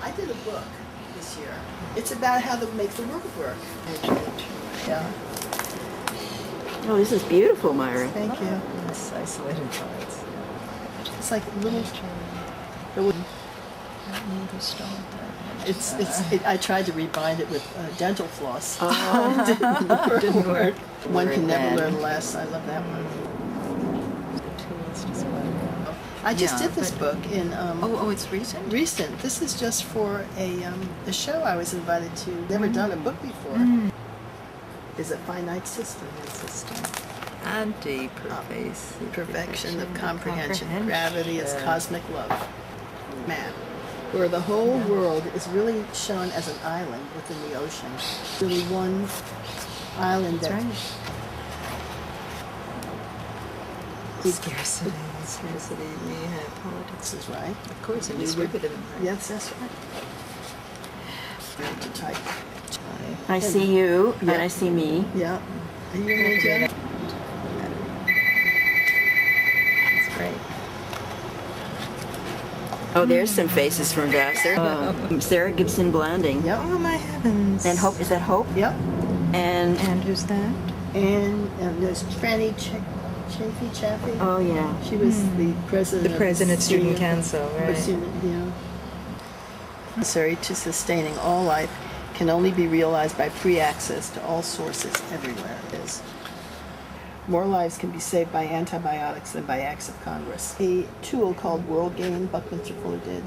I did a book this year. It's about how to make the world work. Yeah. Oh, this is beautiful, Myra. Thank you. Nice isolated parts. It's like little. I tried to rebind it with dental floss. Oh. Didn't work. One can never learn less. I love that one. I just did this book in. It's recent? Recent. This is just for a show I was invited to. Never done a book before. Is a finite system. Anti-pervasive. Perfection of comprehension. Gravity is cosmic love. Man. Where the whole world is really shown as an island within the ocean. Really one island that... Scarcity, we have politics. This is right. Of course, and distributive. Yes, that's right. To type. I see you, and I see me. Yeah. Are you going to do it? That's great. Oh, there's some faces from Vassar. Sarah Gibson Blanding. Yep. Oh, my heavens. And Hope, is that Hope? Yep. And who's that? And there's Franny Chaffee. oh yeah. She was the president. The president of student council, right? Necessary to sustaining all life can only be realized by free access to all sources everywhere. It is. More lives can be saved by antibiotics than by acts of Congress. A tool called World Gain, Buckminster Fuller did,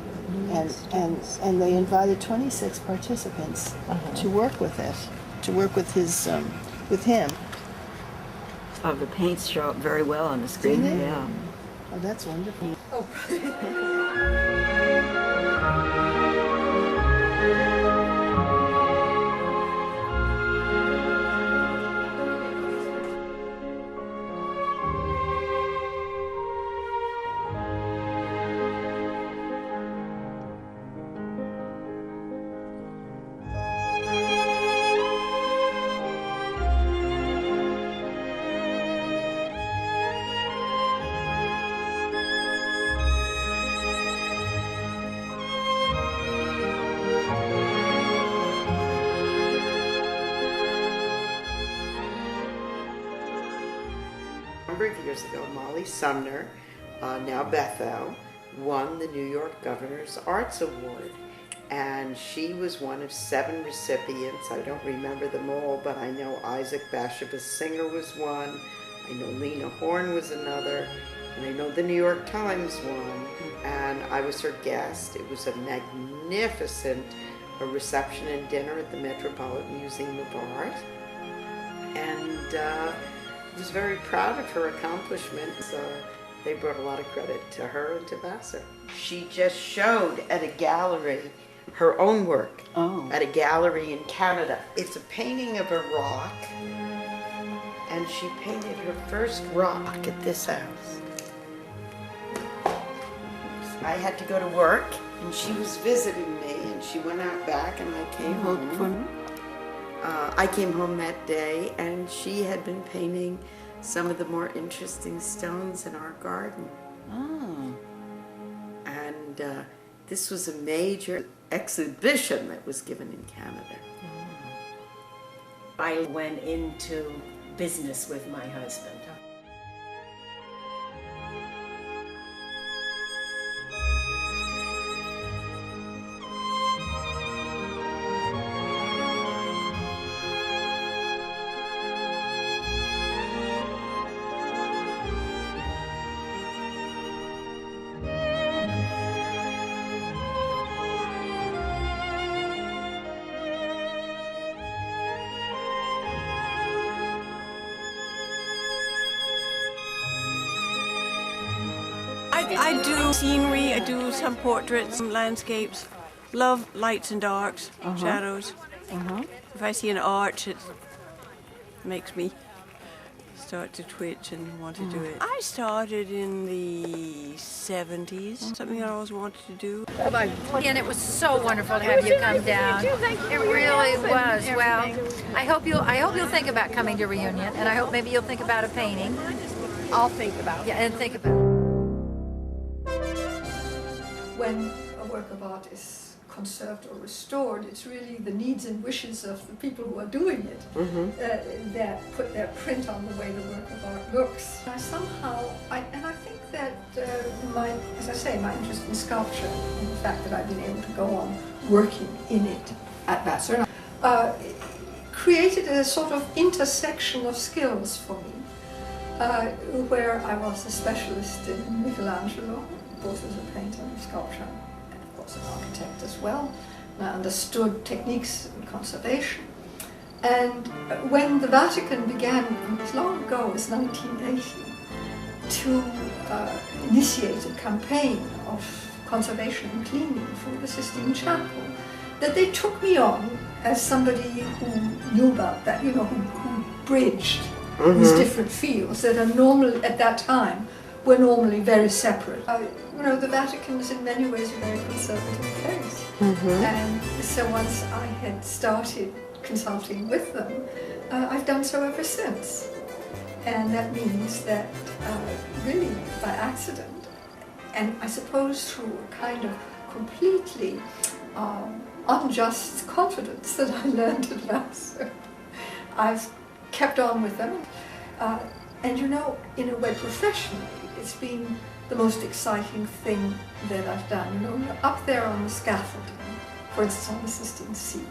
and they invited 26 participants to work with it, to work with his, with him. Oh, the paints show up very well on the screen. Do they? Yeah. Oh, that's wonderful. A number of years ago, Molly Sumner, now Bethel, won the New York Governor's Arts Award. And she was one of 7 recipients. I don't remember them all, but I know Isaac Bashevis Singer was one. I know Lena Horne was another. And I know the New York Times won. And I was her guest. It was a magnificent reception and dinner at the Metropolitan Museum of Art. And I was very proud of her accomplishments. They brought a lot of credit to her and to Vassar. She just showed at a gallery her own work at a gallery in Canada. It's a painting of a rock, and she painted her first rock at this house. I had to go to work, and she was visiting me, and she went out back, and I came home. I came home that day, and she had been painting some of the more interesting stones in our garden. Oh. And this was a major exhibition that was given in Canada. I went into business with my husband. I do scenery, I do some portraits, some landscapes. Love lights and darks, shadows. If I see an arch, it makes me start to twitch and want to do it. I started in the 70s, something I always wanted to do. And it was so wonderful to have you come down. It really was. Well, I hope you'll think about coming to Reunion, and I hope maybe you'll think about a painting. I'll think about it. Yeah, and think about it. When a work of art is conserved or restored. It's really the needs and wishes of the people who are doing it that put their print on the way the work of art looks. I think that as I say, my interest in sculpture and the fact that I've been able to go on working in it at Vassar created a sort of intersection of skills for me, where I was a specialist in Michelangelo, both as a painter and sculptor, and of course an architect as well. I understood techniques in conservation. And when the Vatican began, as long ago as 1980, to initiate a campaign of conservation and cleaning for the Sistine Chapel, that they took me on as somebody who knew about that, who bridged these different fields that are normal at that time, were normally very separate. The Vatican is in many ways a very conservative place. And so once I had started consulting with them, I've done so ever since. And that means that really by accident, and I suppose through a kind of completely unjust confidence that I learned at Vassar, I've kept on with them. And in a way professionally, it's been the most exciting thing that I've done. You're up there on the scaffolding, for instance on the Sistine Sea,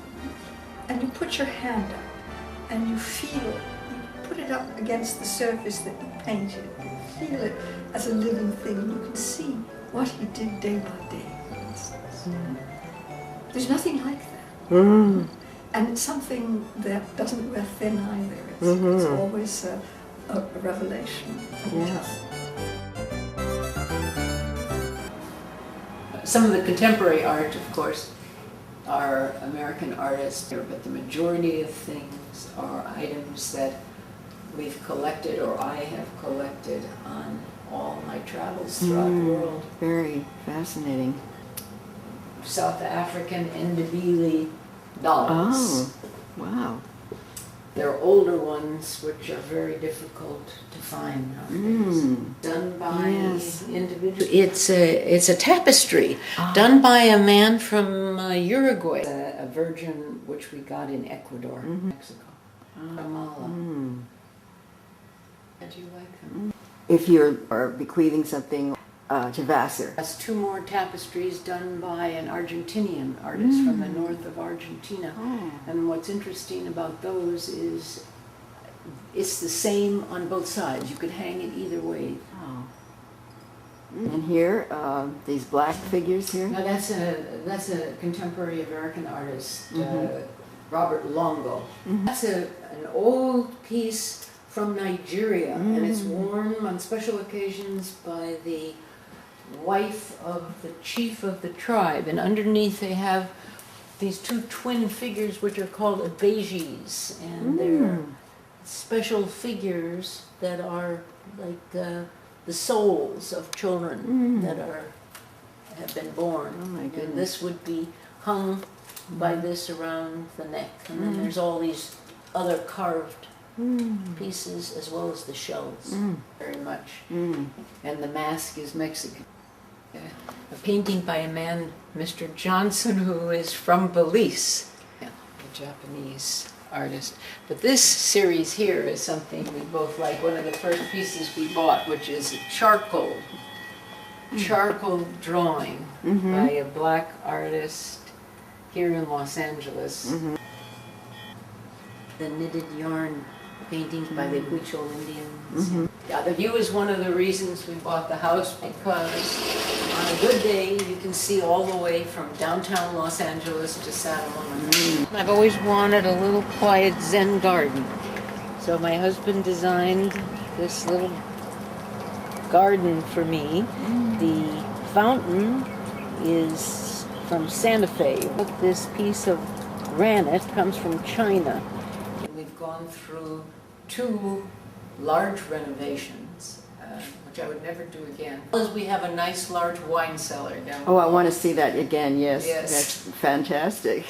and you put your hand up and you feel it. You put it up against the surface that you painted. You feel it as a living thing. You can see what he did day by day, for instance. There's nothing like that. And it's something that doesn't wear thin either. It's always a revelation every time. Some of the contemporary art, of course, are American artists, but the majority of things are items that we've collected or I have collected on all my travels throughout the world. Very fascinating. South African Ndebele dolls. Oh, wow. There are older ones which are very difficult to find nowadays. Done by individuals. It's a tapestry done by a man from Uruguay. A virgin which we got in Ecuador, Mexico. Kamala. Do you like them? If you are bequeathing something to Vassar. That's two more tapestries done by an Argentinian artist from the north of Argentina. And what's interesting about those is it's the same on both sides. You could hang it either way. And here, these black figures here? Now that's a contemporary American artist, Robert Longo. That's an old piece from Nigeria, and it's worn on special occasions by the wife of the chief of the tribe, and underneath they have these two twin figures which are called abeges, and they're special figures that are like the souls of children that have been born. Oh my goodness. And this would be hung by this around the neck, and then there's all these other carved pieces as well as the shells, very much. And the mask is Mexican. A painting by a man, Mr. Johnson, who is from Belize, a Japanese artist. But this series here is something we both like. One of the first pieces we bought, which is a charcoal drawing by a black artist here in Los Angeles. The knitted yarn paintings by the Huichol Indians. Yeah, the view is one of the reasons we bought the house, because on a good day you can see all the way from downtown Los Angeles to Santa Monica. I've always wanted a little quiet Zen garden. So my husband designed this little garden for me. The fountain is from Santa Fe. This piece of granite comes from China. We've gone through 2 large renovations, which I would never do again. As we have a nice large wine cellar down. Oh, I want to see that again, yes. Yes. That's fantastic.